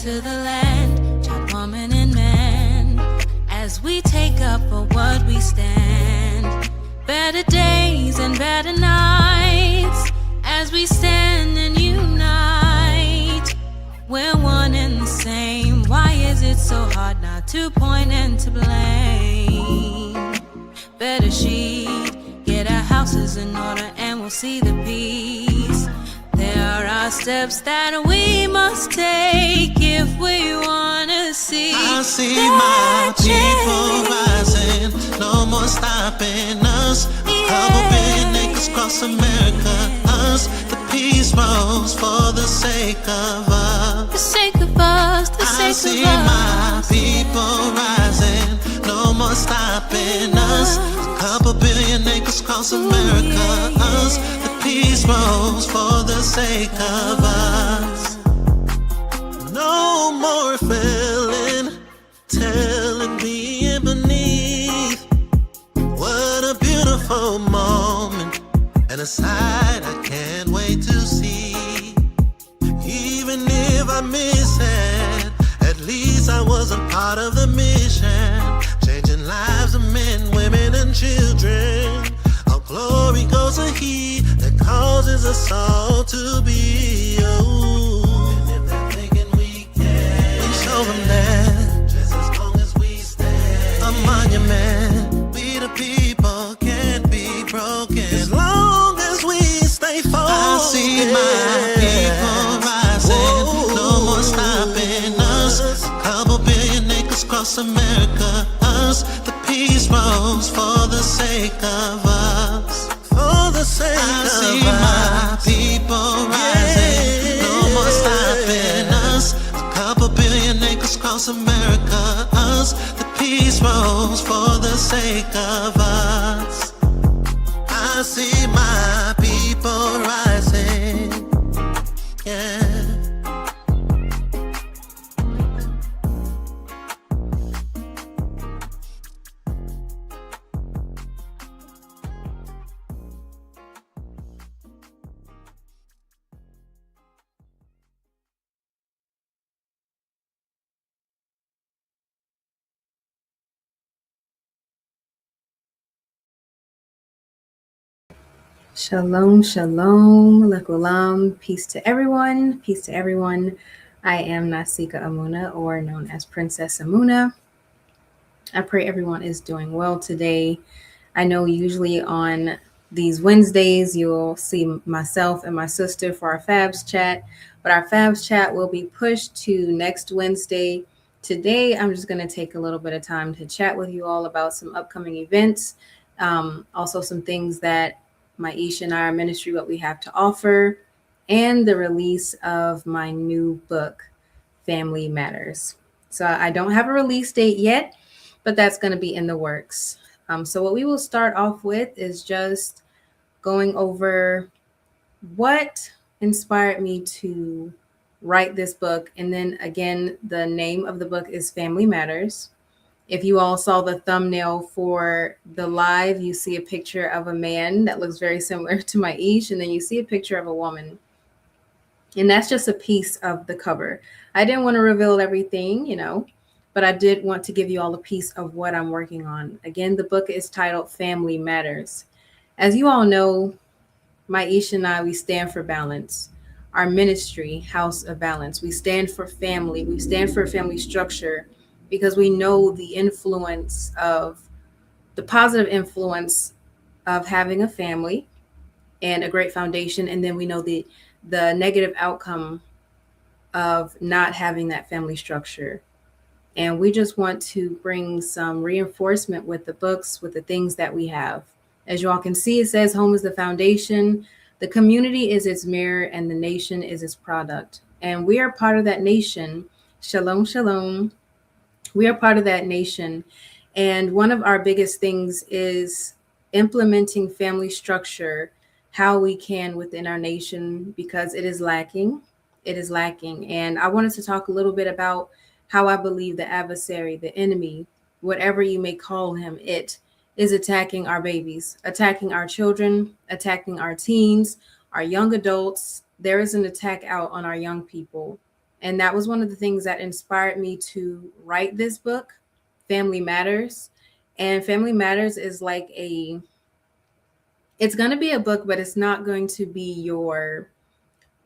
to the land, child, woman, and man, as we take up for what we stand. Better days and better nights, as we stand and unite. We're one and the same. Why is it so hard not to point and to blame? Better sheet, get our houses in order and we'll see the peace. There are steps that we must take if we wanna see. I see my people rising, no more stopping us. Couple billion acres across America, us. The peace rose for the sake of us. The sake of us, the sake of us. I see my people rising, no more stopping us. Couple billion acres across America, us. The peace rose for the sake of us. No more failing, telling me beneath. What a beautiful moment, and a sight I can't wait to see. Even if I miss it, at least I wasn't part of the mission. Changing lives of men, women, and children. All glory goes to He that causes us all to be. Oh, and if they're thinking we can, we show them that just as long as we stand. A monument, we the people can't be broken as long as we stay focused. I see my people rising, no more stopping us. Couple billion acres across America, us. The peace rose for the sake of us. For the sake of us. I see my people rising, no more stopping us. Couple billion acres across America, us. The peace rose for the sake of us. I see my people rising, yeah. Shalom, shalom, lekulam, peace to everyone, peace to everyone. I am Nasika Amunah, or known as Princess Amunah. I pray everyone is doing well today. I know usually on these Wednesdays, you'll see myself and my sister for our Fabs chat, but our Fabs chat will be pushed to next Wednesday. Today, I'm just going to take a little bit of time to chat with you all about some upcoming events, also some things that Maisha and our ministry, what we have to offer, and the release of my new book, Family Matters. So I don't have a release date yet, but that's going to be in the works. So what we will start off with is just going over what inspired me to write this book. And then again, the name of the book is Family Matters. If you all saw the thumbnail for the live, you see a picture of a man that looks very similar to Maisha, and then you see a picture of a woman. And that's just a piece of the cover. I didn't want to reveal everything, but I did want to give you all a piece of what I'm working on. Again, the book is titled Family Matters. As you all know, Maisha and I, we stand for balance. Our ministry, House of Balance, we stand for family. We stand for family structure, because we know the influence of the positive influence of having a family and a great foundation. And then we know the negative outcome of not having that family structure. And we just want to bring some reinforcement with the books, with the things that we have. As you all can see, it says home is the foundation. The community is its mirror and the nation is its product. And we are part of that nation. Shalom, shalom. We are part of that nation. And one of our biggest things is implementing family structure, how we can within our nation, because it is lacking. It is lacking. And I wanted to talk a little bit about how I believe the adversary, the enemy, whatever you may call him, it is attacking our babies, attacking our children, attacking our teens, our young adults. There is an attack out on our young people. And that was one of the things that inspired me to write this book, Family Matters. And Family Matters is like it's going to be a book, but it's not going to be your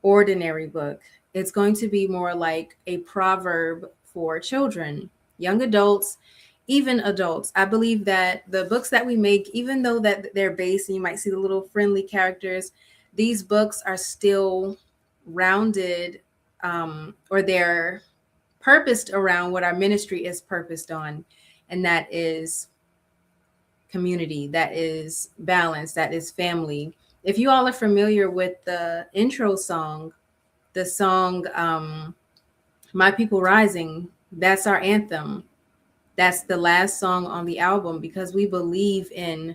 ordinary book. It's going to be more like a proverb for children, young adults, even adults. I believe that the books that we make, even though that they're based and you might see the little friendly characters, these books are still rounded, or they're purposed around what our ministry is purposed on, and that is community, that is balance, that is family. If you all are familiar with the intro song, the song My People Rising, that's our anthem. That's the last song on the album, because we believe in,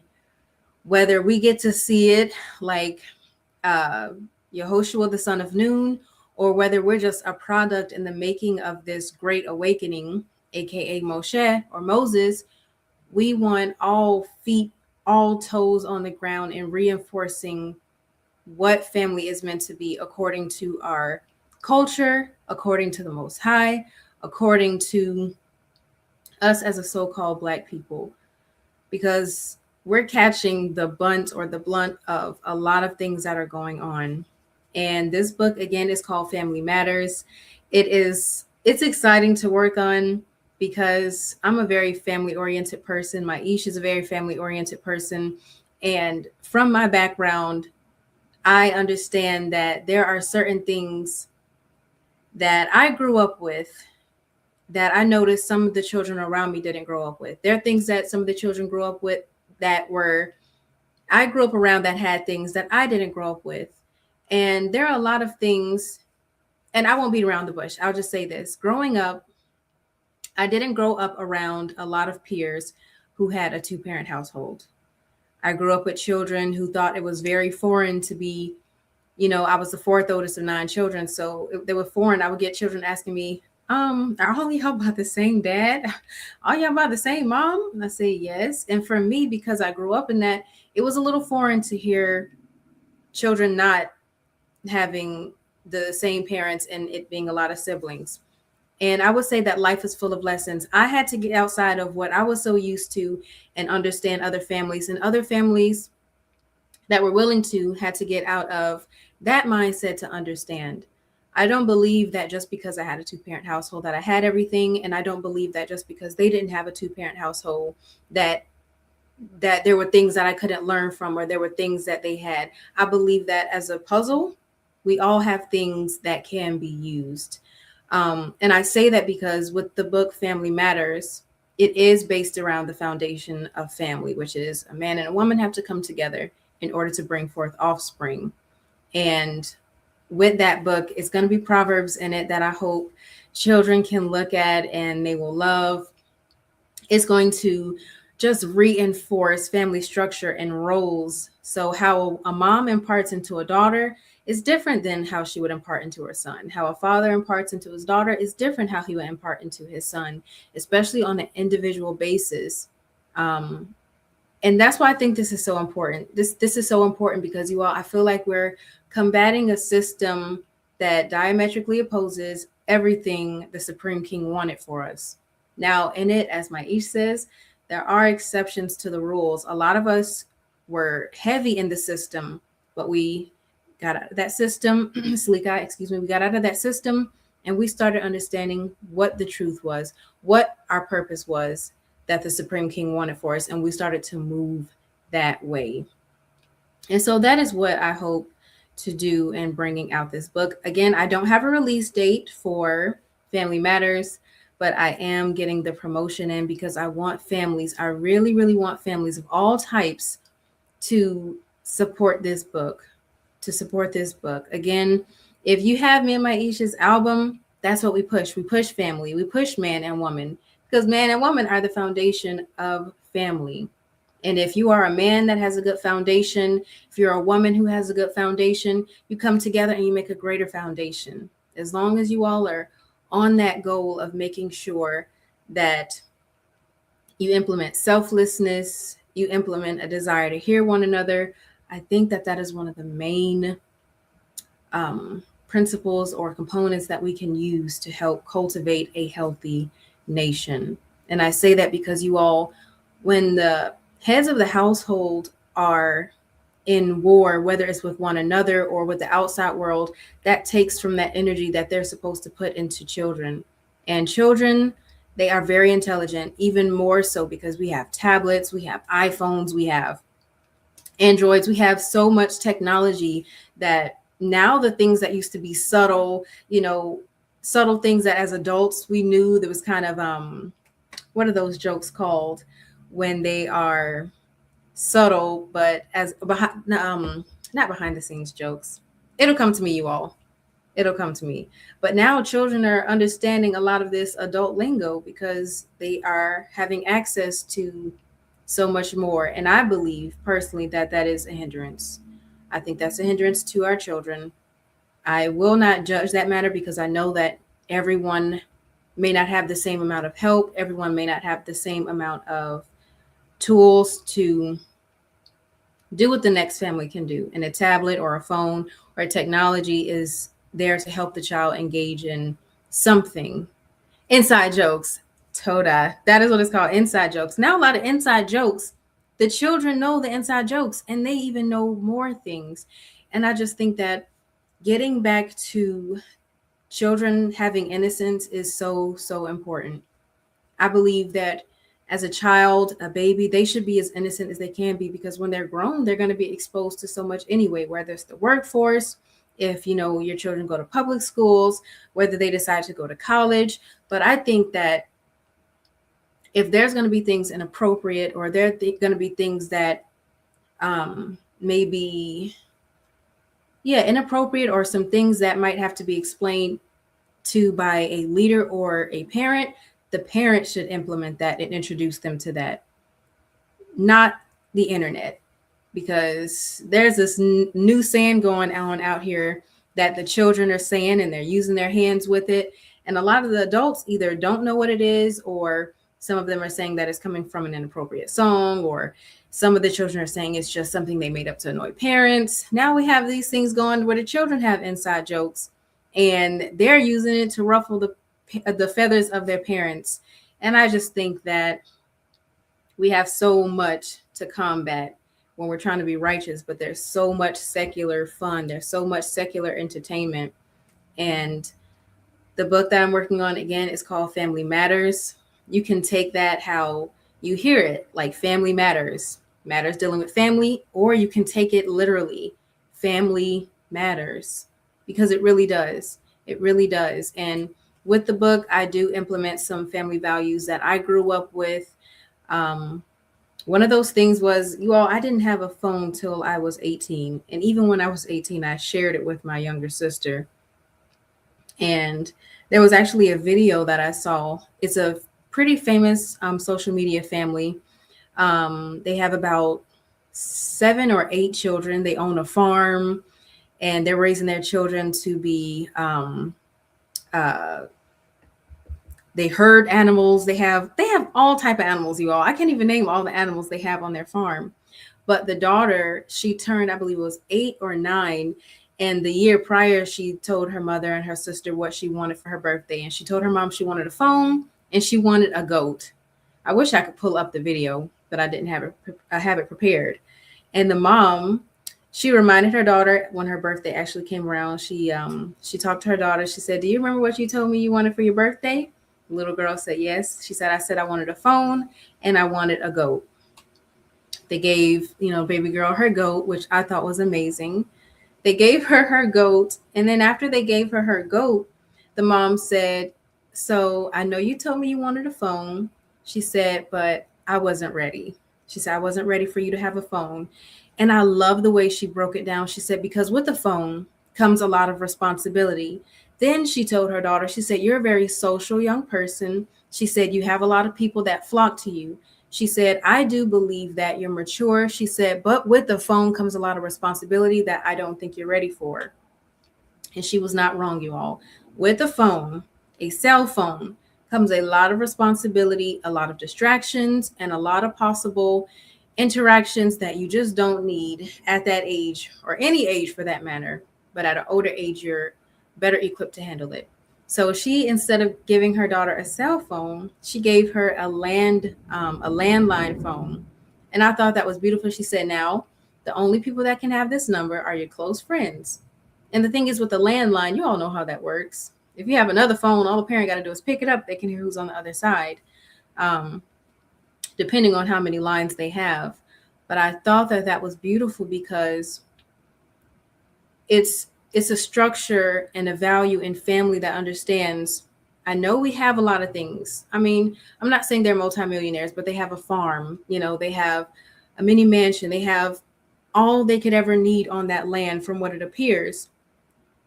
whether we get to see it like Yehoshua, the son of Nun, or whether we're just a product in the making of this great awakening, aka Moshe or Moses, we want all feet, all toes on the ground, and reinforcing what family is meant to be according to our culture, according to the Most High, according to us as a so-called Black people, because we're catching the bunt or the blunt of a lot of things that are going on. And this book, again, is called Family Matters. It's exciting to work on because I'm a very family-oriented person. My Ish is a very family-oriented person. And from my background, I understand that there are certain things that I grew up with that I noticed some of the children around me didn't grow up with. There are things that some of the children grew up with that I grew up around, that had things that I didn't grow up with. And there are a lot of things, and I won't beat around the bush. I'll just say this. Growing up, I didn't grow up around a lot of peers who had a 2-parent household. I grew up with children who thought it was very foreign to be, I was the fourth oldest of 9 children. So they were foreign. I would get children asking me, are all y'all by the same dad? Are y'all by the same mom? And I say yes. And for me, because I grew up in that, it was a little foreign to hear children not having the same parents and it being a lot of siblings. And I would say that life is full of lessons. I had to get outside of what I was so used to and understand other families, and other families that were willing to had to get out of that mindset to understand. I don't believe that just because I had a 2-parent household that I had everything. And I don't believe that just because they didn't have a 2-parent household that there were things that I couldn't learn from, or there were things that they had. I believe that as a puzzle, we all have things that can be used. And I say that because with the book Family Matters, it is based around the foundation of family, which is a man and a woman have to come together in order to bring forth offspring. And with that book, it's going to be proverbs in it that I hope children can look at and they will love. It's going to just reinforce family structure and roles. So how a mom imparts into a daughter is different than how she would impart into her son. How a father imparts into his daughter is different how he would impart into his son, especially on an individual basis. And that's why I think this is so important. This is so important because I feel like we're combating a system that diametrically opposes everything the Supreme King wanted for us. Now, in it, as my Ish says, there are exceptions to the rules. A lot of us were heavy in the system, but we got out of that system. We got out of that system and we started understanding what the truth was, what our purpose was that the Supreme King wanted for us. And we started to move that way. And so that is what I hope to do in bringing out this book. Again, I don't have a release date for Family Matters, but I am getting the promotion in because I want families. I really, really want families of all types to support this book, Again, if you have me and my Ish's album, that's what we push. We push family. We push man and woman, because man and woman are the foundation of family. And if you are a man that has a good foundation, if you're a woman who has a good foundation, you come together and you make a greater foundation. As long as you all are on that goal of making sure that you implement selflessness, you implement a desire to hear one another, I think that is one of the main principles or components that we can use to help cultivate a healthy nation. And I say that because you all, when the heads of the household are in war, whether it's with one another or with the outside world, that takes from that energy that they're supposed to put into children. And children, they are very intelligent, even more so because we have tablets, we have iPhones, we have Androids, we have so much technology that now the things that used to be subtle, subtle things that as adults we knew there was kind of what are those jokes called when they are subtle, but as behind not behind the scenes jokes. It'll come to me, you all. It'll come to me. But now children are understanding a lot of this adult lingo because they are having access to so much more. And I believe personally that that is a hindrance. I think that's a hindrance to our children. I will not judge that matter because I know that everyone may not have the same amount of help. Everyone may not have the same amount of tools to do what the next family can do. And a tablet or a phone or technology is there to help the child engage in something. Inside jokes. Toda. That is what it's called. Inside jokes. Now, a lot of inside jokes, the children know the inside jokes and they even know more things. And I just think that getting back to children having innocence is so, so important. I believe that as a child, a baby, they should be as innocent as they can be because when they're grown, they're going to be exposed to so much anyway, whether it's the workforce, if your children go to public schools, whether they decide to go to college. But I think that if there's going to be things inappropriate or there are going to be things that maybe inappropriate or some things that might have to be explained to by a leader or a parent, the parent should implement that and introduce them to that, not the internet, because there's this new saying going on out here that the children are saying and they're using their hands with it. And a lot of the adults either don't know what it is, or some of them are saying that it's coming from an inappropriate song, or some of the children are saying it's just something they made up to annoy parents. Now we have these things going where the children have inside jokes and they're using it to ruffle the feathers of their parents. And I just think that we have so much to combat when we're trying to be righteous, but there's so much secular fun. There's so much secular entertainment. And the book that I'm working on, again, is called Family Matters. You can take that how you hear it, like family matters dealing with family, or you can take it literally, family matters, because it really does. It really does. And with the book, I do implement some family values that I grew up with. One of those things was, I didn't have a phone till I was 18. And even when I was 18, I shared it with my younger sister. And there was actually a video that I saw. It's a pretty famous social media family. They have about 7 or 8 children. They own a farm and they're raising their children to be, they herd animals. They have all type of animals, you all. I can't even name all the animals they have on their farm. But the daughter, she turned, I believe it was 8 or 9. And the year prior, she told her mother and her sister what she wanted for her birthday. And she told her mom she wanted a phone and she wanted a goat. I wish I could pull up the video, but I didn't have it. I have it prepared. And the mom, she reminded her daughter when her birthday actually came around. She talked to her daughter. She said, "Do you remember what you told me you wanted for your birthday?" The little girl said, "Yes." She said, "I said I wanted a phone and I wanted a goat." They gave, baby girl her goat, which I thought was amazing. They gave her her goat. And then after they gave her her goat, the mom said, "So I know you told me you wanted a phone." She said, "But I wasn't ready." She said, "I wasn't ready for you to have a phone." And I love the way she broke it down. She said, because with the phone comes a lot of responsibility. Then she told her daughter, she said, "You're a very social young person." She said, "You have a lot of people that flock to you." She said, "I do believe that you're mature." She said, "But with the phone comes a lot of responsibility that I don't think you're ready for." And she was not wrong, you all. With a phone, a cell phone, comes a lot of responsibility, a lot of distractions, and a lot of possible interactions that you just don't need at that age, or any age for that matter. But at an older age, you're better equipped to handle it. So she, instead of giving her daughter a cell phone, she gave her a landline phone. And I thought that was beautiful. She said, now the only people that can have this number are your close friends. And the thing is, with the landline, you all know how that works. If you have another phone, all the parent got to do is pick it up. They can hear who's on the other side, depending on how many lines they have. But I thought that that was beautiful because it's a structure and a value in family that understands. I know we have a lot of things. I mean, I'm not saying they're multimillionaires, but they have a farm, they have a mini mansion, they have all they could ever need on that land from what it appears.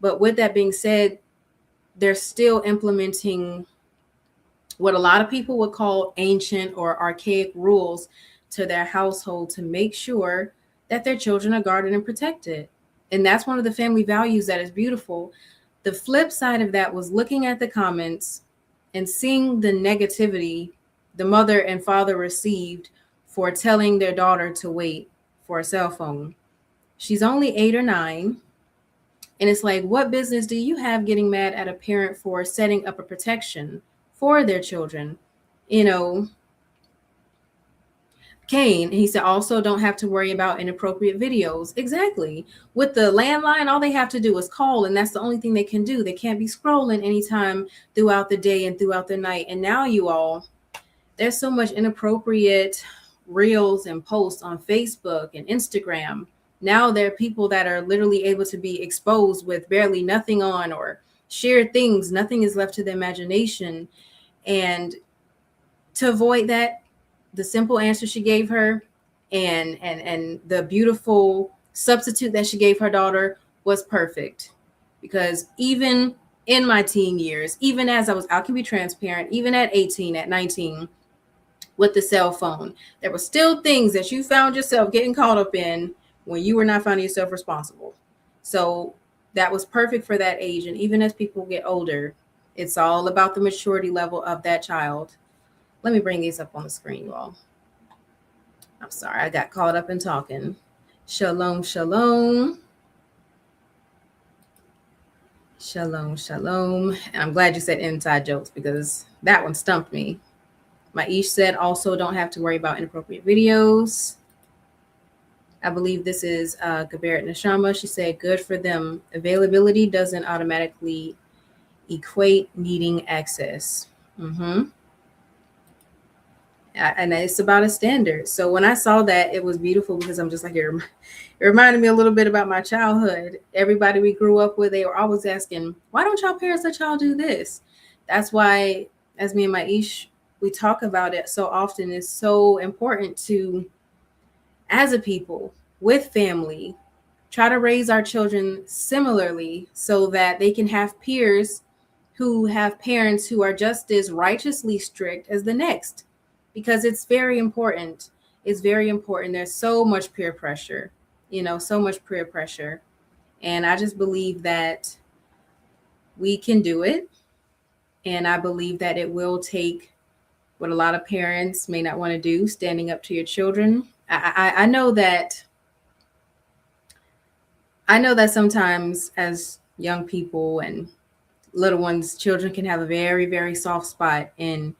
But with that being said, they're still implementing what a lot of people would call ancient or archaic rules to their household to make sure that their children are guarded and protected. And that's one of the family values that is beautiful. The flip side of that was looking at the comments and seeing the negativity the mother and father received for telling their daughter to wait for a cell phone. She's only 8 or 9. And it's like, what business do you have getting mad at a parent for setting up a protection for their children? Kane, he said, also don't have to worry about inappropriate videos. Exactly. With the landline, all they have to do is call, and that's the only thing they can do. They can't be scrolling anytime throughout the day and throughout the night. And now there's so much inappropriate reels and posts on Facebook and Instagram. Now there are people that are literally able to be exposed with barely nothing on or share things. Nothing is left to the imagination. And to avoid that, the simple answer she gave her and the beautiful substitute that she gave her daughter was perfect. Because even in my teen years, even as I can be transparent, even at 18, at 19, with the cell phone, there were still things that you found yourself getting caught up in when you were not finding yourself responsible. So that was perfect for that age. And even as people get older, it's all about the maturity level of that child. Let me bring these up on the screen, you all. I'm sorry, I got caught up in talking. Shalom, shalom. Shalom, shalom. And I'm glad you said inside jokes because that one stumped me. Maish said also don't have to worry about inappropriate videos. I believe this is Gabaret Nashama. She said, good for them. Availability doesn't automatically equate needing access. And it's about a standard. So when I saw that, it was beautiful because I'm just like, it reminded me a little bit about my childhood. Everybody we grew up with, they were always asking, why don't y'all parents let y'all do this? That's why, as me and Maish, we talk about it so often. It's so important to, as a people with family, try to raise our children similarly so that they can have peers who have parents who are just as righteously strict as the next. Because it's very important. It's very important. There's so much peer pressure, so much peer pressure. And I just believe that we can do it. And I believe that it will take what a lot of parents may not want to do, standing up to your children. I know that sometimes as young people and little ones, children can have a very, very soft spot in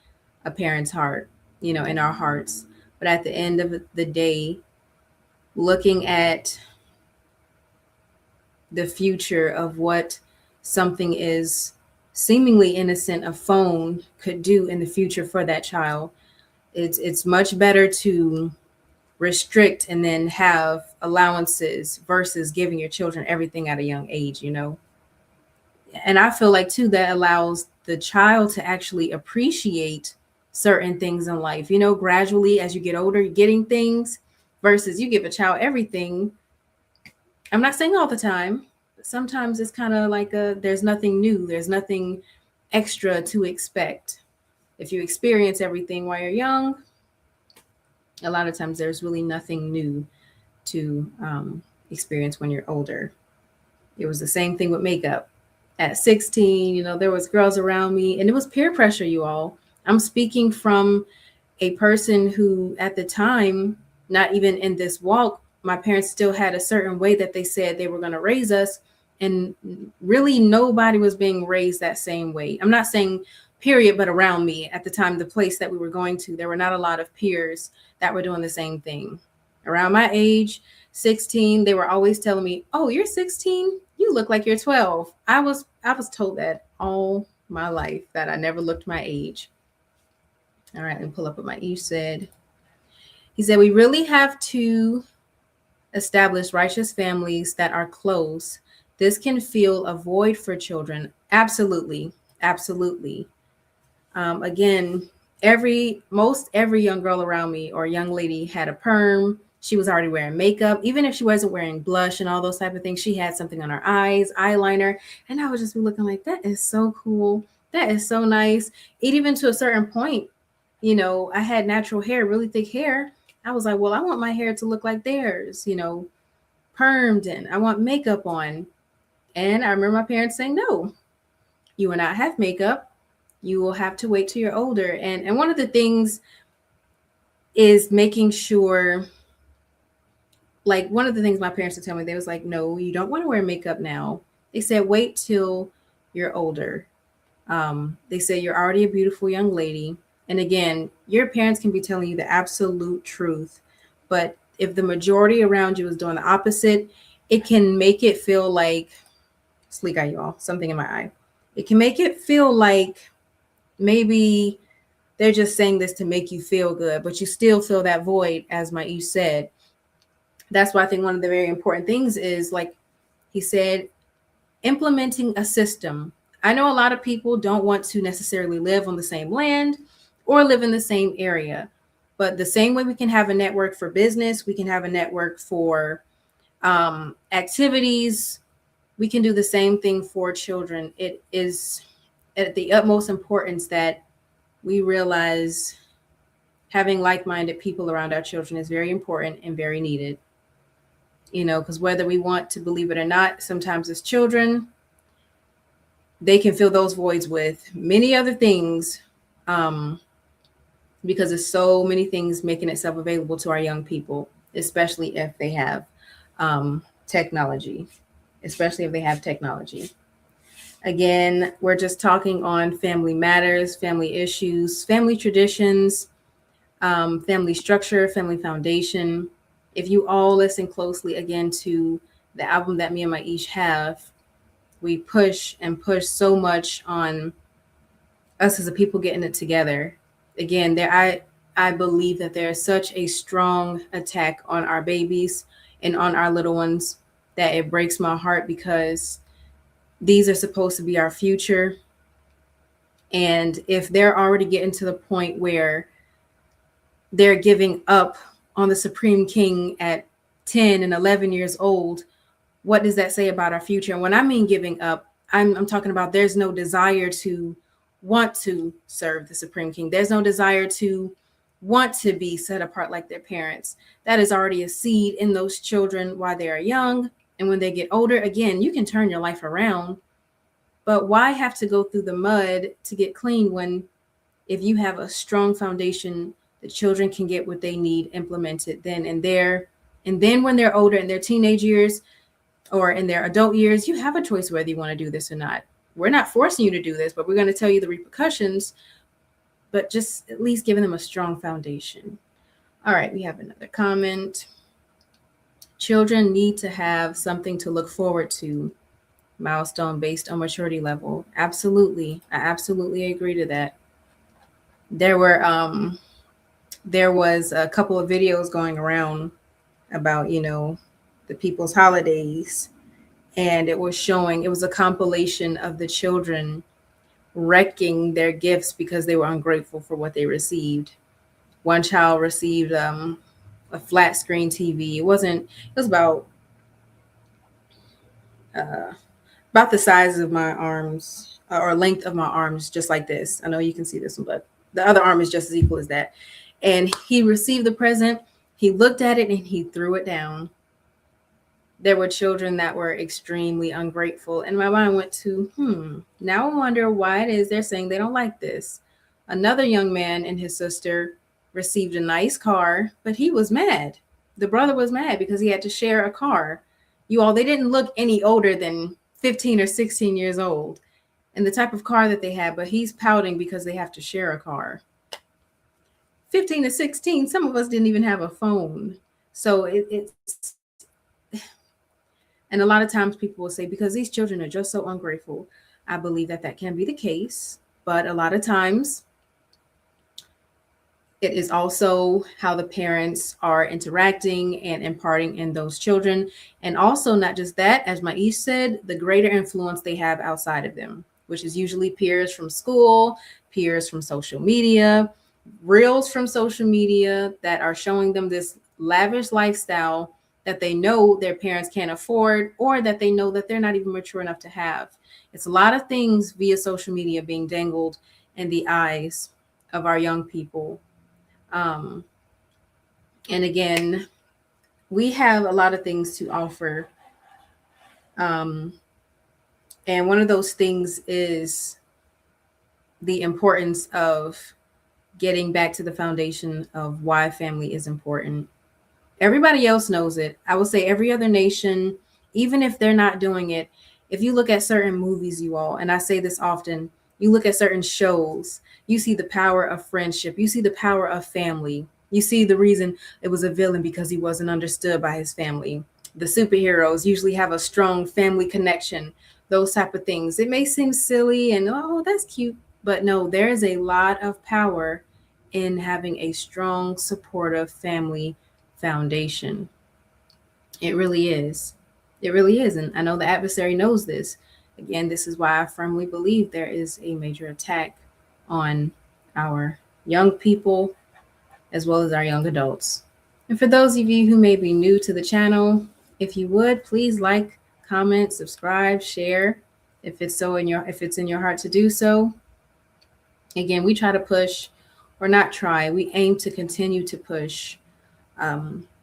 a parent's heart. In our hearts. But at the end of the day, looking at the future of what something is seemingly innocent, a phone could do in the future for that child, it's much better to restrict and then have allowances versus giving your children everything at a young age, And I feel like, too, that allows the child to actually appreciate certain things in life, gradually as you get older, you're getting things versus you give a child everything. I'm not saying all the time, but sometimes it's kind of like there's nothing new. There's nothing extra to expect. If you experience everything while you're young, a lot of times there's really nothing new to experience when you're older. It was the same thing with makeup. At 16, there was girls around me and it was peer pressure, you all. I'm speaking from a person who at the time, not even in this walk, my parents still had a certain way that they said they were going to raise us. And really nobody was being raised that same way. I'm not saying period, but around me at the time, the place that we were going to, there were not a lot of peers that were doing the same thing. Around my age, 16, they were always telling me, "Oh, you're 16? You look like you're 12." I was told that all my life, that I never looked my age. All right, let me pull up what my Ish said. He said, "We really have to establish righteous families that are close. This can fill a void for children." Absolutely. Absolutely. Again, every young girl around me or young lady had a perm. She was already wearing makeup. Even if she wasn't wearing blush and all those type of things, she had something on her eyes, eyeliner. And I would just be looking like, that is so cool. That is so nice. Even to a certain point, I had natural hair, really thick hair. I was like, well, I want my hair to look like theirs, permed, and I want makeup on. And I remember my parents saying, no, you will not have makeup. You will have to wait till you're older. And one of the things is making sure, like, one of the things my parents would tell me, they was like, no, you don't want to wear makeup now. They said, wait till you're older. They say you're already a beautiful young lady. And again, your parents can be telling you the absolute truth. But if the majority around you is doing the opposite, it can make it feel like, sleek eye, y'all, something in my eye. It can make it feel like maybe they're just saying this to make you feel good, but you still feel that void, as my Ish said. That's why I think one of the very important things is, like he said, implementing a system. I know a lot of people don't want to necessarily live on the same land or live in the same area, but the same way we can have a network for business, we can have a network for activities. We can do the same thing for children. It is at the utmost importance that we realize having like-minded people around our children is very important and very needed. Because whether we want to believe it or not, sometimes as children, they can fill those voids with many other things, because there's so many things making itself available to our young people, especially if they have technology. Again, we're just talking on family matters, family issues, family traditions, family structure, family foundation. If you all listen closely again to the album that me and my Ish have, we push so much on us as a people getting it together. Again, I believe that there is such a strong attack on our babies and on our little ones that it breaks my heart, because these are supposed to be our future. And if they're already getting to the point where they're giving up on the Supreme King at 10 and 11 years old, what does that say about our future? And when I mean giving up, I'm talking about there's no desire to want to serve the Supreme King. There's no desire to want to be set apart like their parents. That is already a seed in those children while they are young. And when they get older, again, you can turn your life around. But why have to go through the mud to get clean when, if you have a strong foundation, the children can get what they need implemented then and there. And then when they're older, in their teenage years or in their adult years, you have a choice whether you want to do this or not. We're not forcing you to do this, but we're going to tell you the repercussions, but just at least giving them a strong foundation. All right, we have another comment. Children need to have something to look forward to, milestone based on maturity level. Absolutely. I absolutely agree to that. There was a couple of videos going around about, the people's holidays, and it was a compilation of the children wrecking their gifts because they were ungrateful for what they received. One child received a flat screen TV. It was about the size of my arms, or length of my arms, just like this. I know you can see this one, but the other arm is just as equal as that. And he received the present. He looked at it and he threw it down. There were children that were extremely ungrateful. And my mind went to, now I wonder why it is they're saying they don't like this. Another young man and his sister received a nice car, but he was mad. The brother was mad because he had to share a car. You all, they didn't look any older than 15 or 16 years old and the type of car that they have, but he's pouting because they have to share a car. 15 to 16, some of us didn't even have a phone. So it's, and a lot of times people will say, because these children are just so ungrateful. I believe that that can be the case, but a lot of times it is also how the parents are interacting and imparting in those children. And also, not just that, as Maish said, the greater influence they have outside of them, which is usually peers from school, peers from social media, reels from social media that are showing them this lavish lifestyle that they know their parents can't afford, or that they know that they're not even mature enough to have. It's a lot of things via social media being dangled in the eyes of our young people. And again, we have a lot of things to offer. And one of those things is the importance of getting back to the foundation of why family is important. Everybody else knows it. I would say every other nation, even if they're not doing it, if you look at certain movies, you all, and I say this often, you look at certain shows, you see the power of friendship, you see the power of family. You see the reason it was a villain because he wasn't understood by his family. The superheroes usually have a strong family connection, those type of things. It may seem silly and, oh, that's cute, but no, there is a lot of power in having a strong, supportive family foundation. It really is. It really is. And I know the adversary knows this. Again, this is why I firmly believe there is a major attack on our young people as well as our young adults. And for those of you who may be new to the channel, if you would please like, comment, subscribe, share if it's in your heart to do so. Again, we try to push, or not try, we aim to continue to push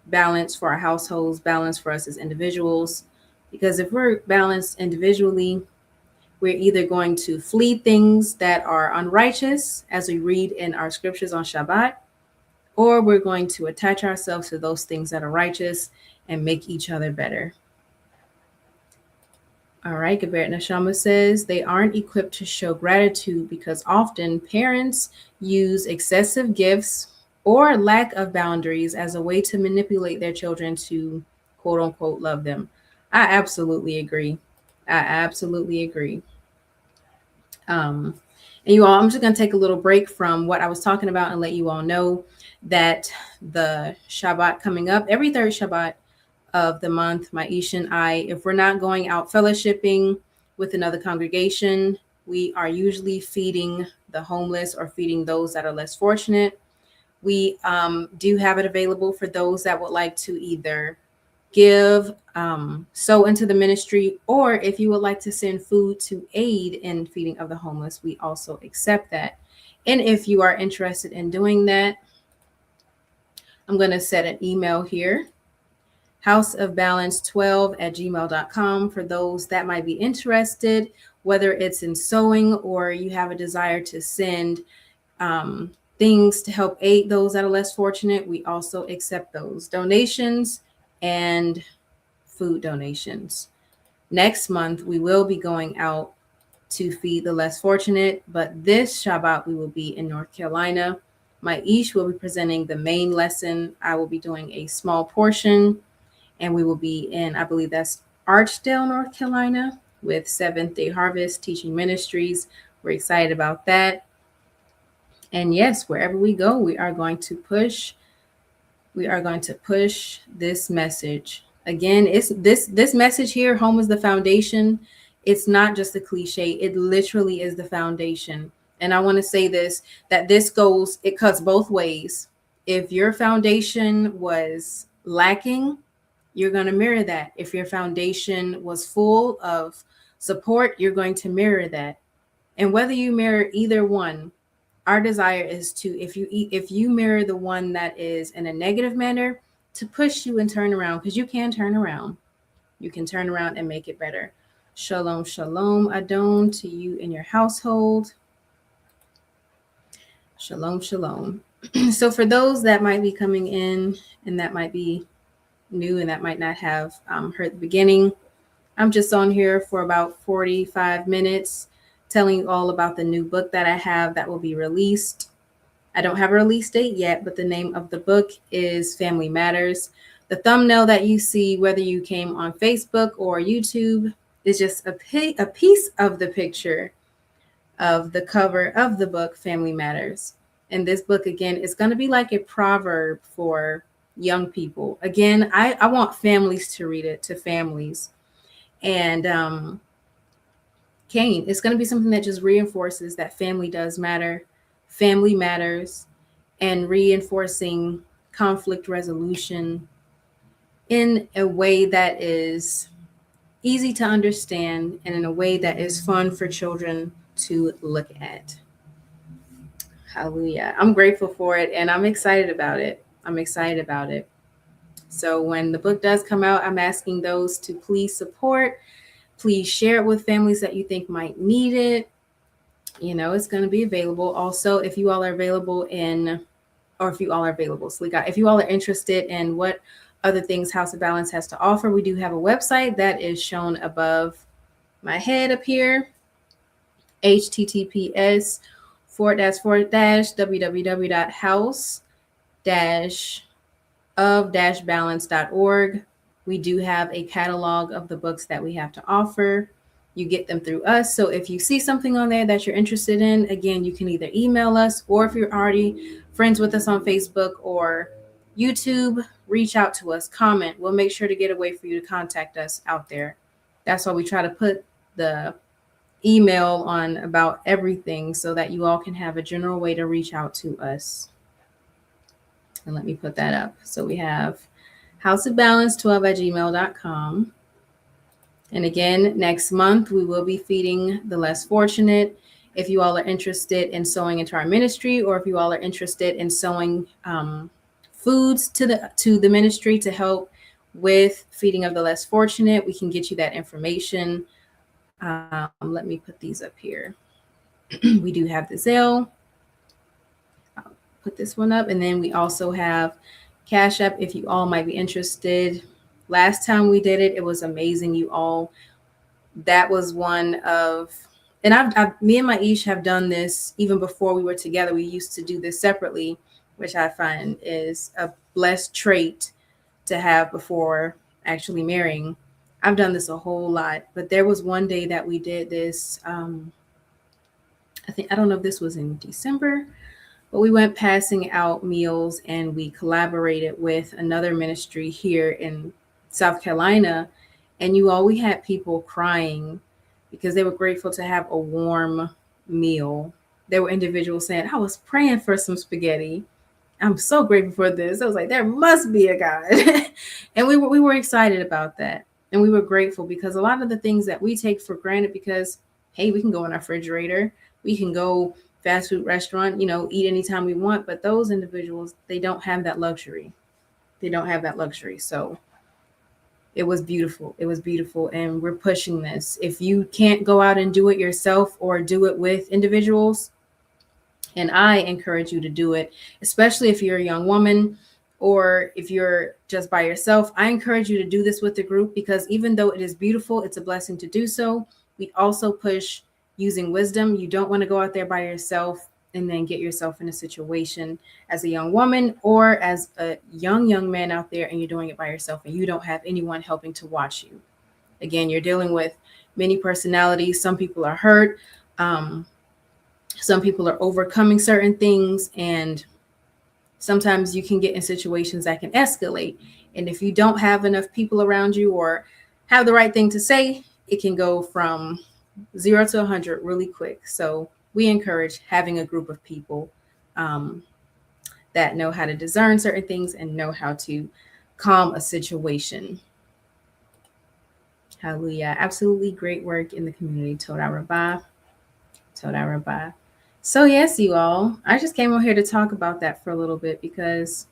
balance for our households, balance for us as individuals. Because if we're balanced individually, we're either going to flee things that are unrighteous, as we read in our scriptures on Shabbat, or we're going to attach ourselves to those things that are righteous and make each other better. All right, Gebert Neshama says they aren't equipped to show gratitude because often parents use excessive gifts or lack of boundaries as a way to manipulate their children to quote unquote love them. I absolutely agree. And you all, I'm just going to take a little break from what I was talking about and let you all know that the Shabbat coming up, every third Shabbat of the month, Maish and I, if we're not going out fellowshipping with another congregation, we are usually feeding the homeless or feeding those that are less fortunate. We do have it available for those that would like to either give, sow into the ministry, or if you would like to send food to aid in feeding of the homeless, we also accept that. And if you are interested in doing that, I'm going to set an email here, houseofbalance12@gmail.com, for those that might be interested, whether it's in sewing or you have a desire to send things to help aid those that are less fortunate. We also accept those donations and food donations. Next month, we will be going out to feed the less fortunate, but this Shabbat, we will be in North Carolina. Maish will be presenting the main lesson. I will be doing a small portion, and we will be in, I believe that's Archdale, North Carolina, with Seventh Day Harvest Teaching Ministries. We're excited about that. And yes, wherever we go, we are going to push this message. Again, it's this message here, home is the foundation. It's not just a cliche. It literally is the foundation. And I want to say this, that it cuts both ways. If your foundation was lacking, you're going to mirror that. If your foundation was full of support, you're going to mirror that. And whether you mirror either one, our desire is to, if you mirror the one that is in a negative manner, to push you and turn around, because you can turn around. You can turn around and make it better. Shalom, shalom, Adon, to you and your household. Shalom, shalom. So for those that might be coming in and that might be new and that might not have heard the beginning, I'm just on here for about 45 minutes telling you all about the new book that I have that will be released. I don't have a release date yet, but the name of the book is Family Matters. The thumbnail that you see, whether you came on Facebook or YouTube, is just a piece of the picture of the cover of the book Family Matters. And this book, again, is going to be like a proverb for young people. Again, I want families to read it, to families. And Kane, it's going to be something that just reinforces that family does matter, family matters, and reinforcing conflict resolution in a way that is easy to understand and in a way that is fun for children to look at. Hallelujah. I'm grateful for it and I'm excited about it. I'm excited about it. So when the book does come out, I'm asking those to please support. Please share it with families that you think might need it. You know, it's going to be available. Also, if you all are available if you all are interested in what other things House of Balance has to offer, we do have a website that is shown above my head up here. https www.house-of-balance.org. We do have a catalog of the books that we have to offer. You get them through us. So if you see something on there that you're interested in, again, you can either email us, or if you're already friends with us on Facebook or YouTube, reach out to us, comment. We'll make sure to get a way for you to contact us out there. That's why we try to put the email on about everything so that you all can have a general way to reach out to us. And let me put that up. So we have houseofbalance12@gmail.com. And again, next month, we will be feeding the less fortunate. If you all are interested in sewing into our ministry, or if you all are interested in sewing foods to the ministry to help with feeding of the less fortunate, we can get you that information. Let me put these up here. We do have the Zelle. I'll put this one up. And then we also have Cash App if you all might be interested. Last time we did it, it was amazing. You all, that was one of, and me and Maish have done this even before we were together. We used to do this separately, which I find is a blessed trait to have before actually marrying. I've done this a whole lot, but there was one day that we did this. I don't know if this was in December, but we went passing out meals and we collaborated with another ministry here in South Carolina. And we had people crying because they were grateful to have a warm meal. There were individuals saying, I was praying for some spaghetti. I'm so grateful for this. I was like, there must be a God. And we were excited about that. And we were grateful because a lot of the things that we take for granted because, hey, we can go in our refrigerator, we can go fast food restaurant, eat anytime we want. But those individuals, they don't have that luxury. They don't have that luxury. So it was beautiful. It was beautiful. And we're pushing this. If you can't go out and do it yourself or do it with individuals, and I encourage you to do it, especially if you're a young woman or if you're just by yourself. I encourage you to do this with the group because even though it is beautiful, it's a blessing to do so. We also push using wisdom. You don't want to go out there by yourself and then get yourself in a situation as a young woman or as a young man out there and you're doing it by yourself and you don't have anyone helping to watch you. Again, you're dealing with many personalities. Some people are hurt. Some people are overcoming certain things, and sometimes you can get in situations that can escalate. And if you don't have enough people around you or have the right thing to say, it can go from 0 to 100 really quick. So we encourage having a group of people that know how to discern certain things and know how to calm a situation. Hallelujah. Absolutely great work in the community. Toda Rabbah. Toda Rabbah. So yes, you all, I just came on here to talk about that for a little bit because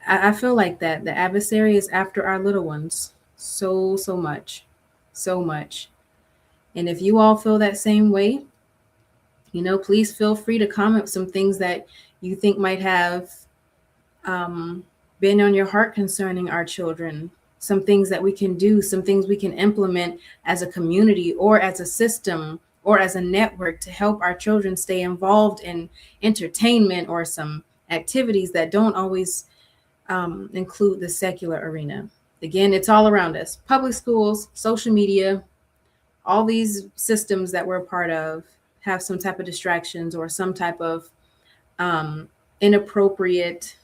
I feel like that the adversary is after our little ones so much. And if you all feel that same way, please feel free to comment some things that you think might have been on your heart concerning our children, some things that we can do, some things we can implement as a community or as a system or as a network to help our children stay involved in entertainment or some activities that don't always include the secular arena. Again, it's all around us. Public schools, social media, all these systems that we're a part of have some type of distractions or some type of inappropriate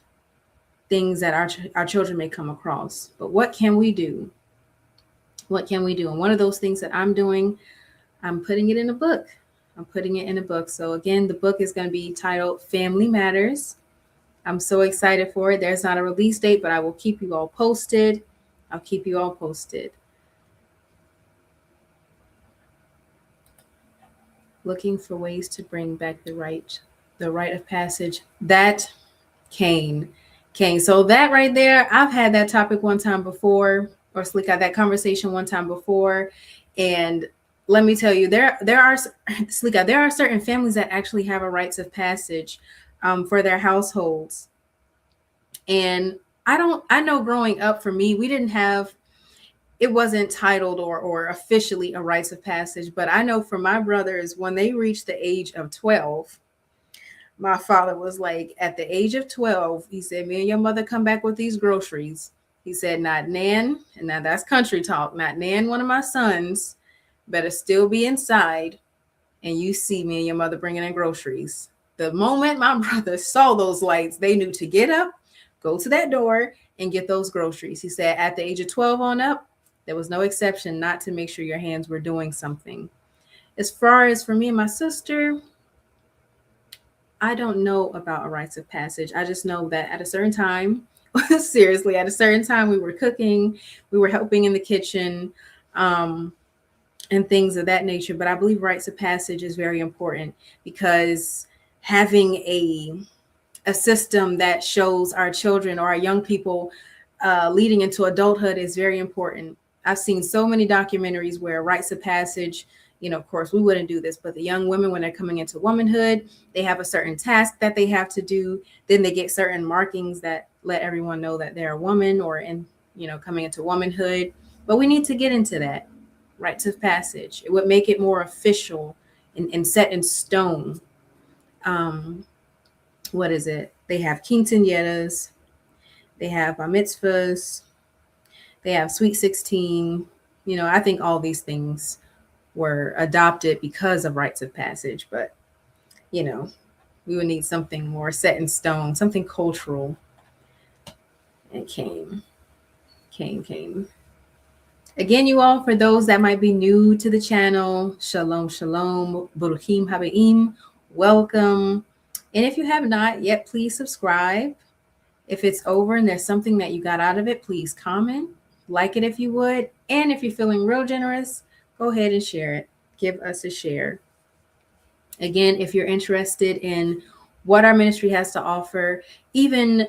things that our children may come across. But what can we do? What can we do? And one of those things that I'm doing, I'm putting it in a book. I'm putting it in a book. So again, the book is going to be titled Family Matters. I'm so excited for it. There's not a release date, but I will keep you all posted. I'll keep you all posted. Looking for ways to bring back the rite of passage. That Cain. So that right there, I've had that topic one time before, or Slick had that conversation one time before. And let me tell you, there are certain families that actually have a rites of passage for their households. And I know growing up for me, we didn't have, it wasn't titled or officially a rites of passage, but I know for my brothers, when they reached the age of 12, my father was like, at the age of 12, he said, me and your mother come back with these groceries. He said, not Nan, and now that's country talk, not Nan, one of my sons, better still be inside, and you see me and your mother bringing in groceries. The moment my brothers saw those lights, they knew to get up, go to that door, and get those groceries. He said, at the age of 12 on up, there was no exception not to make sure your hands were doing something. As far as for me and my sister, I don't know about a rites of passage. I just know that at a certain time, seriously, at a certain time, we were cooking, we were helping in the kitchen, and things of that nature. But I believe rites of passage is very important because having a system that shows our children or our young people leading into adulthood is very important. I've seen so many documentaries where rites of passage, of course, we wouldn't do this, but the young women, when they're coming into womanhood, they have a certain task that they have to do. Then they get certain markings that let everyone know that they're a woman or coming into womanhood. But we need to get into that rites of passage. It would make it more official and set in stone. What is it? They have quinceañeras, they have bar mitzvahs, they have sweet 16. I think all these things were adopted because of rites of passage, but we would need something more set in stone, something cultural. And came. Again, you all, for those that might be new to the channel, shalom, Baruchim Habaim, welcome. And if you have not yet, please subscribe. If it's over and there's something that you got out of it, please comment, like it if you would. And if you're feeling real generous, go ahead and share it. Give us a share. Again, if you're interested in what our ministry has to offer, even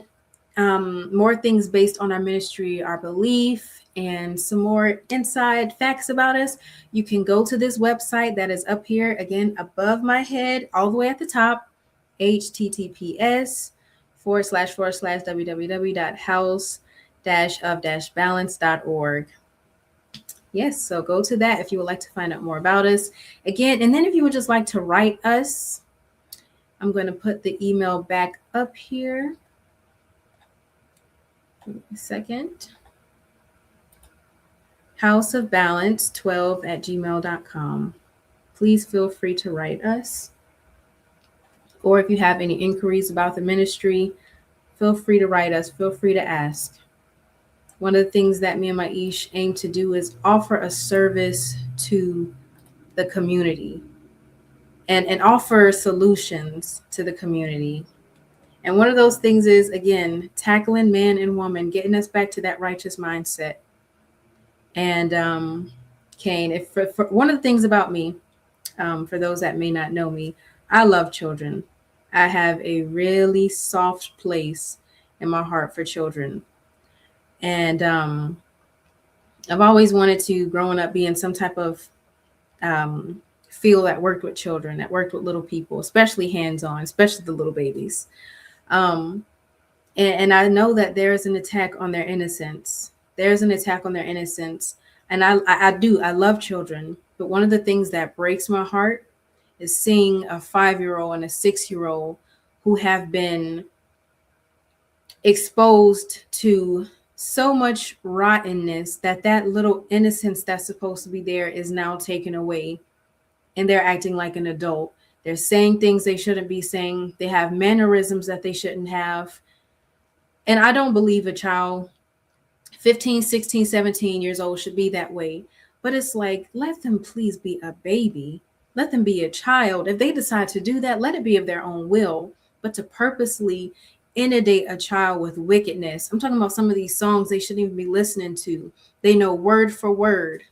more things based on our ministry, our belief, and some more inside facts about us, you can go to this website that is up here, again, above my head, all the way at the top, https://www.house-of-balance.org. Yes, so go to that if you would like to find out more about us. Again, and then if you would just like to write us, I'm going to put the email back up here. Give me a second. houseofbalance12@gmail.com. Please feel free to write us. Or if you have any inquiries about the ministry, feel free to write us. Feel free to ask. One of the things that me and Maish aim to do is offer a service to the community and offer solutions to the community. And one of those things is, again, tackling man and woman, getting us back to that righteous mindset. And Cain, for one of the things about me, for those that may not know me, I love children. I have a really soft place in my heart for children. And I've always wanted to, growing up, be in some type of field that worked with children, that worked with little people, especially hands-on, especially the little babies. And I know that there is an attack on their innocence. There's an attack on their innocence. And I love children. But one of the things that breaks my heart is seeing a 5-year-old and a 6-year-old who have been exposed to so much rottenness that little innocence that's supposed to be there is now taken away, and they're acting like an adult. They're saying things they shouldn't be saying. They have mannerisms that they shouldn't have. And I don't believe a child 15, 16, 17 years old should be that way. But it's like, let them please be a baby. Let them be a child. If they decide to do that, let it be of their own will. But to purposely inundate a child with wickedness, I'm talking about some of these songs they shouldn't even be listening to. They know word for word.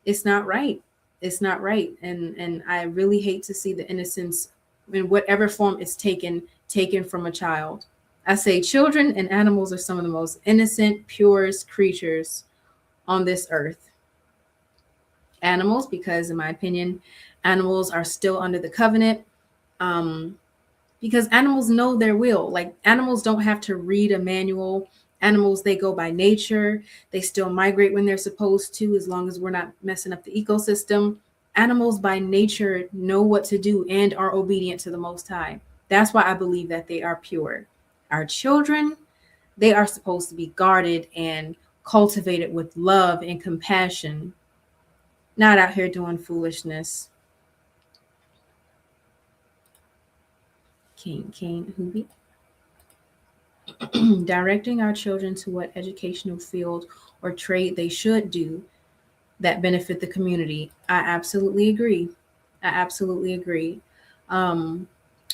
It's not right. It's not right. And I really hate to see the innocence in whatever form it's taken from a child. I say children and animals are some of the most innocent, purest creatures on this earth. Animals, because in my opinion, animals are still under the covenant. Because animals know their will. Like, animals don't have to read a manual. Animals, they go by nature. They still migrate when they're supposed to, as long as we're not messing up the ecosystem. Animals by nature know what to do and are obedient to the Most High. That's why I believe that they are pure. Our children, they are supposed to be guarded and cultivated with love and compassion, not out here doing foolishness. Kane Hoobie. Directing our children to what educational field or trade they should do that benefit the community. I absolutely agree.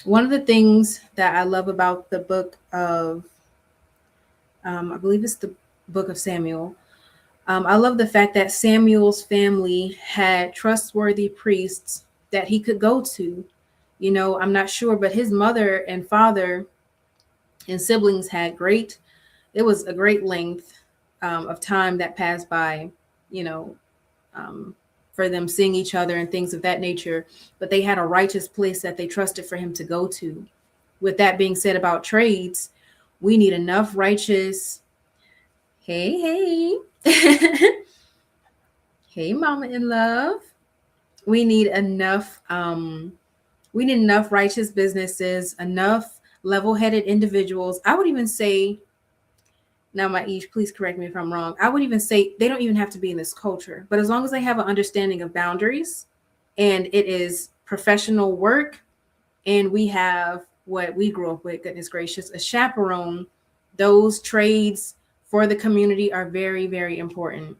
One of the things that I love about the book of, I believe it's the book of Samuel. I love the fact that Samuel's family had trustworthy priests that he could go to. You know, I'm not sure, but his mother and father and siblings had it was a great length of time that passed by, you know, for them seeing each other and things of that nature. But they had a righteous place that they trusted for him to go to. With that being said about trades, we need enough righteous. Hey. Hey, mama in love. We need enough righteous businesses, enough level-headed individuals. I would even say, now Maish, please correct me if I'm wrong, I would even say they don't even have to be in this culture, but as long as they have an understanding of boundaries and it is professional work, and we have what we grew up with, goodness gracious, a chaperone, those trades for the community are very, very important.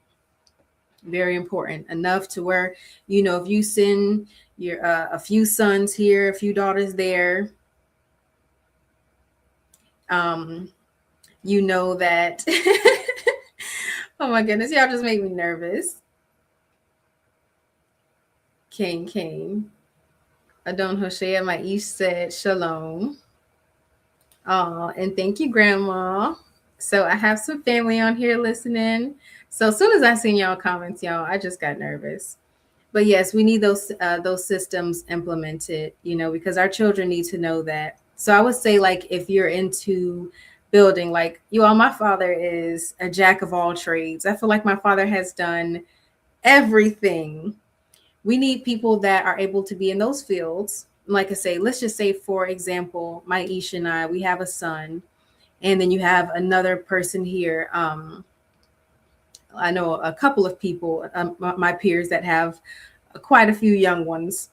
Very important, enough to where, you know, if you send your a few sons here, a few daughters there, you know that. Oh my goodness, y'all just make me nervous. Kane. Adon Hoshea, my Ish said shalom. Oh, and thank you, Grandma. So I have some family on here listening. So as soon as I seen y'all comments, y'all, I just got nervous. But yes, we need those systems implemented, you know, because our children need to know that. So I would say, like, if you're into building, like, you all, my father is a jack of all trades. I feel like my father has done everything. We need people that are able to be in those fields. Like I say, let's just say, for example, my Ish and I, we have a son, and then you have another person here. I know a couple of people, my peers, that have quite a few young ones.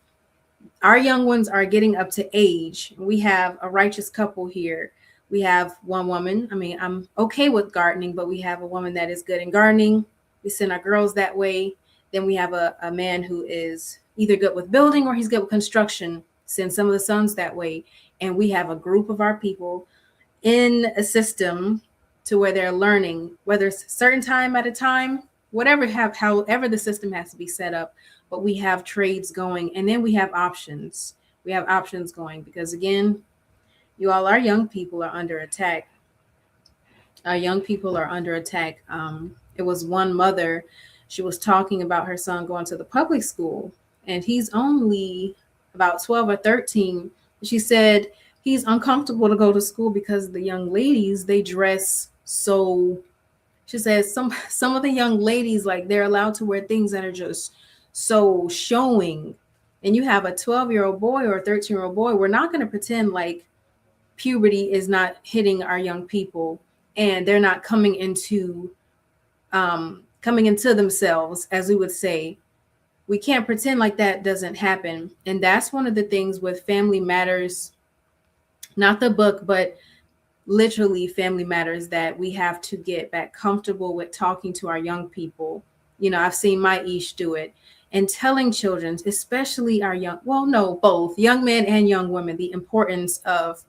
Our young ones are getting up to age. We have a righteous couple here. We have one woman. I mean, I'm okay with gardening, but we have a woman that is good in gardening. We send our girls that way. Then we have a man who is either good with building or he's good with construction. Send some of the sons that way. And we have a group of our people in a system to where they're learning, whether it's a certain time at a time, however the system has to be set up, but we have trades going, and then we have options. We have options going, because again, you all, our young people are under attack. It was one mother, she was talking about her son going to the public school, and he's only about 12 or 13. She said he's uncomfortable to go to school because the young ladies, they dress so She says some of the young ladies, like, they're allowed to wear things that are just so showing. And you have a 12-year-old boy or a 13-year-old boy. We're not going to pretend like puberty is not hitting our young people and they're not coming into themselves, as we would say. We can't pretend like that doesn't happen. And that's one of the things with Family Matters, not the book, but literally Family Matters, that we have to get back comfortable with talking to our young people. I've seen my Ish do it, and telling children, especially our both young men and young women, the importance of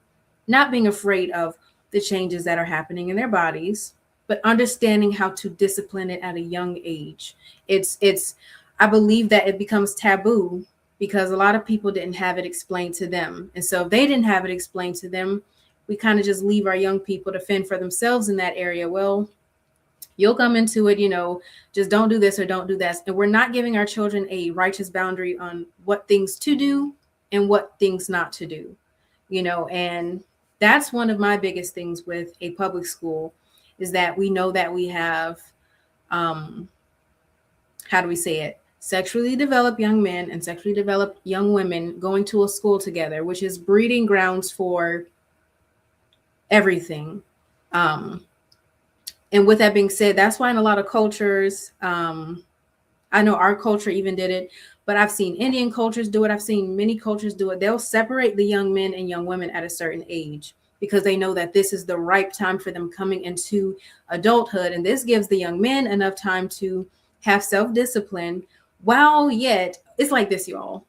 not being afraid of the changes that are happening in their bodies, but understanding how to discipline it at a young age. It's I believe that it becomes taboo because a lot of people didn't have it explained to them. And so if they didn't have it explained to them, we kind of just leave our young people to fend for themselves in that area. Well, you'll come into it, just don't do this or don't do that. And we're not giving our children a righteous boundary on what things to do and what things not to do, and that's one of my biggest things with a public school, is that we know that we have, how do we say it? Sexually developed young men and sexually developed young women going to a school together, which is breeding grounds for everything. And with that being said, that's why in a lot of cultures, I know our culture even did it, but I've seen Indian cultures do it. I've seen many cultures do it. They'll separate the young men and young women at a certain age because they know that this is the ripe time for them coming into adulthood. And this gives the young men enough time to have self-discipline, while yet it's like this, y'all.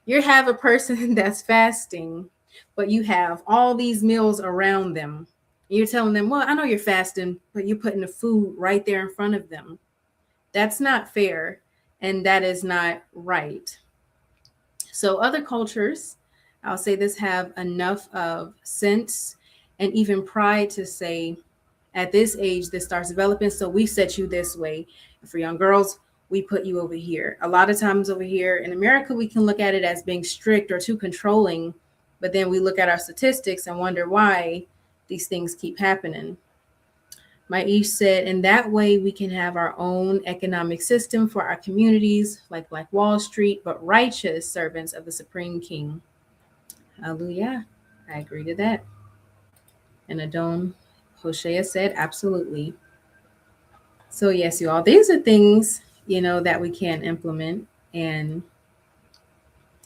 You have a person that's fasting, but you have all these meals around them. You're telling them, well, I know you're fasting, but you're putting the food right there in front of them. That's not fair, and that is not right. So other cultures, I'll say this, have enough of sense and even pride to say, at this age, this starts developing, so we set you this way. And for young girls, we put you over here. A lot of times over here in America, we can look at it as being strict or too controlling, but then we look at our statistics and wonder why these things keep happening. My Ish said, in that way, we can have our own economic system for our communities, like Wall Street, but righteous servants of the Supreme King. Hallelujah. I agree to that. And Adon Hoshea said, absolutely. So yes, you all, these are things, that we can implement, and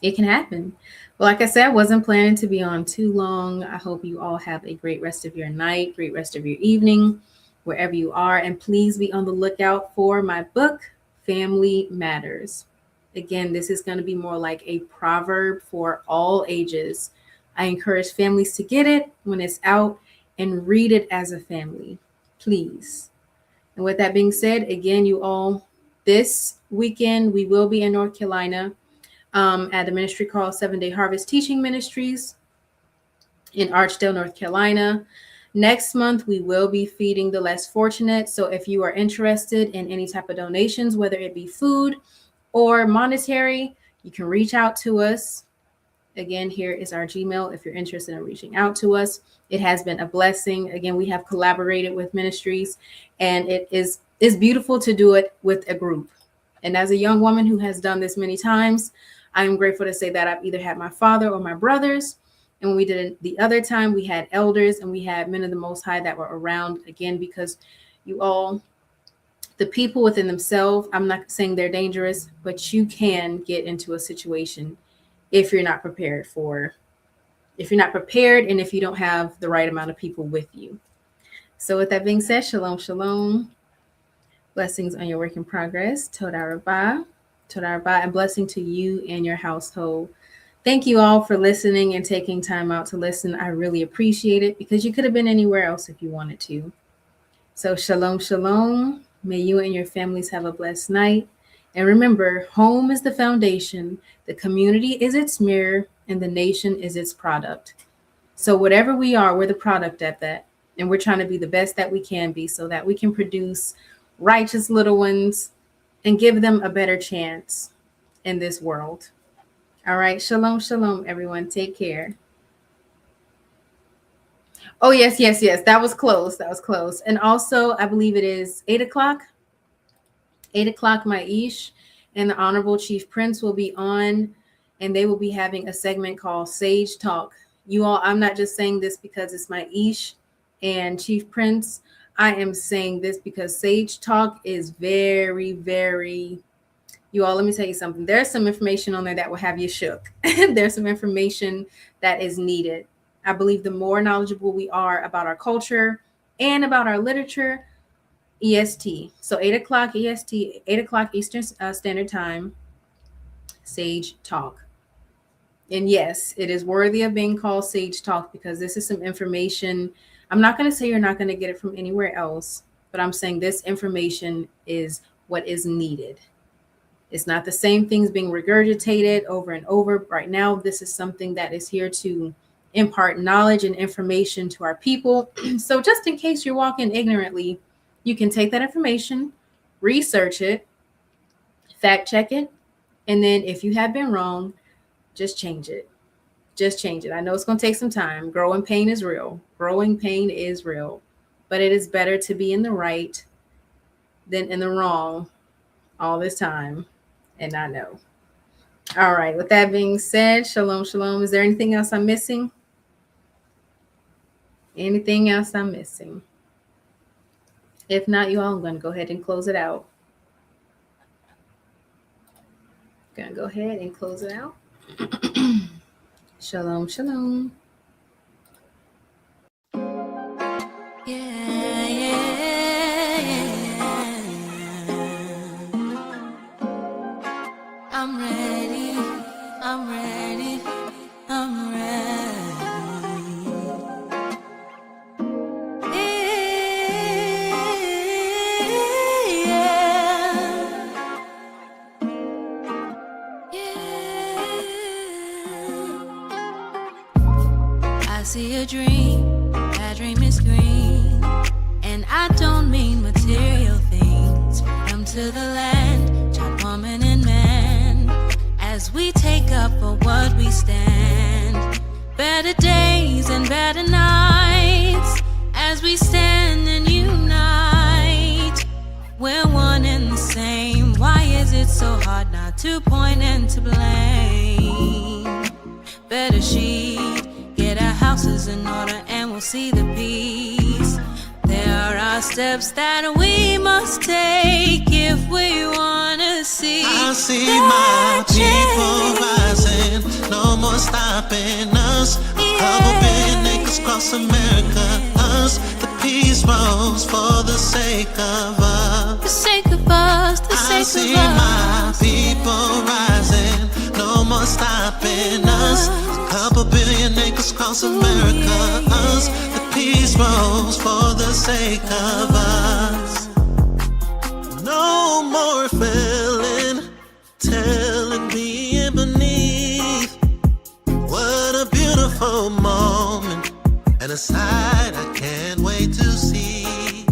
it can happen. Well, like I said, I wasn't planning to be on too long. I hope you all have a great rest of your night, great rest of your evening, wherever you are. And please be on the lookout for my book, Family Matters. Again, this is going to be more like a proverb for all ages. I encourage families to get it when it's out and read it as a family, please. And with that being said, again, you all, this weekend, we will be in North Carolina at the ministry called 7-Day Harvest Teaching Ministries in Archdale, North Carolina. Next month, we will be feeding the less fortunate. So if you are interested in any type of donations, whether it be food or monetary, you can reach out to us. Again, here is our Gmail if you're interested in reaching out to us. It has been a blessing. Again, we have collaborated with ministries, and it's beautiful to do it with a group. And as a young woman who has done this many times, I'm grateful to say that I've either had my father or my brothers. And when we did it the other time, we had elders and we had men of the Most High that were around, again, because you all, the people within themselves, I'm not saying they're dangerous, but you can get into a situation if you're not prepared and if you don't have the right amount of people with you. So with that being said, shalom, shalom. Blessings on your work in progress. Toda Rabah, and blessing to you and your household. Thank you all for listening and taking time out to listen. I really appreciate it, because you could have been anywhere else if you wanted to. So shalom, shalom. May you and your families have a blessed night. And remember, home is the foundation, the community is its mirror, and the nation is its product. So whatever we are, we're the product at that. And we're trying to be the best that we can be so that we can produce righteous little ones and give them a better chance in this world. All right. Shalom, shalom, everyone. Take care. Oh, yes, yes, yes. That was close. That was close. And also, I believe it is 8 o'clock. 8 o'clock, my Ish and the Honorable Chief Prince will be on, and they will be having a segment called Sage Talk. You all, I'm not just saying this because it's my Ish and Chief Prince. I am saying this because Sage Talk is very, very, you all, let me tell you something. There's some information on there that will have you shook. There's some information that is needed. I believe the more knowledgeable we are about our culture and about our literature, EST. So 8 o'clock EST, 8 o'clock Eastern Standard Time, Sage Talk. And yes, it is worthy of being called Sage Talk because this is some information. I'm not going to say you're not going to get it from anywhere else, but I'm saying this information is what is needed. It's not the same things being regurgitated over and over. Right now, this is something that is here to impart knowledge and information to our people. So just in case you're walking ignorantly, you can take that information, research it, fact check it, and then if you have been wrong, just change it. Just change it. I know it's going to take some time. Growing pain is real. Growing pain is real. But it is better to be in the right than in the wrong all this time and not know. All right. With that being said, shalom, shalom. Is there anything else I'm missing? Anything else I'm missing? If not, you all, I'm going to go ahead and close it out. Going to go ahead and close it out. Shalom, shalom. I'm ready, I'm ready, I'm ready. I see a dream, that dream is green, and I don't mean material things. Freedom to the land, child, woman, and man, as we take up for what we stand. Better days and better nights, as we stand and unite. We're one and the same. Why is it so hard not to point and to blame? Better sheet, get our houses in order and we'll see the peace. There are steps that we must take if we want to see. I see my people rising, no more stopping us. A couple billion acres across America, us. The peace rose for the sake of us. The sake of us, the sake of us. I see my people rising, no more stopping us. A couple billion acres across America, us. The peace rose for the sake of us. No more feeling, telling me beneath. What a beautiful moment, and a sight I can't wait to see.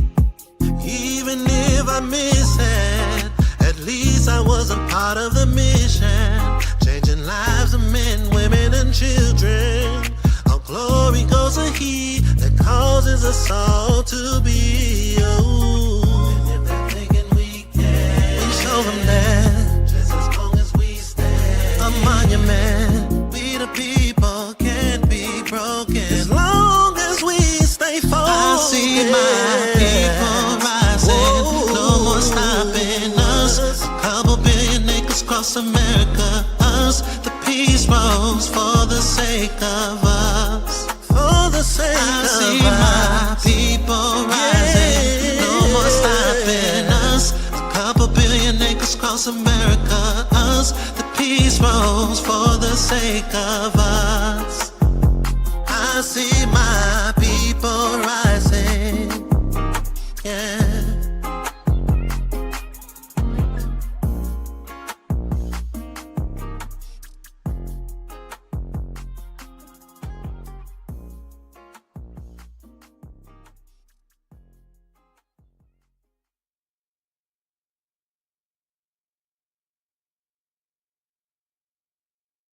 Even if I miss it, at least I wasn't part of the mission. Changing lives of men, women, and children. All glory goes to He that causes us all to be. Oh, and if they're thinking we can, we show them that just as long as we stand. A monument, we the people can't be broken as long as we stay focused. I see my people rising, no more stopping us. A couple billion acres across America, us. The peace rose for the sake of us. For the sake of us. I see my people rising, no more stopping us. A couple billion acres across America, us. The peace rose for the sake of us. I see my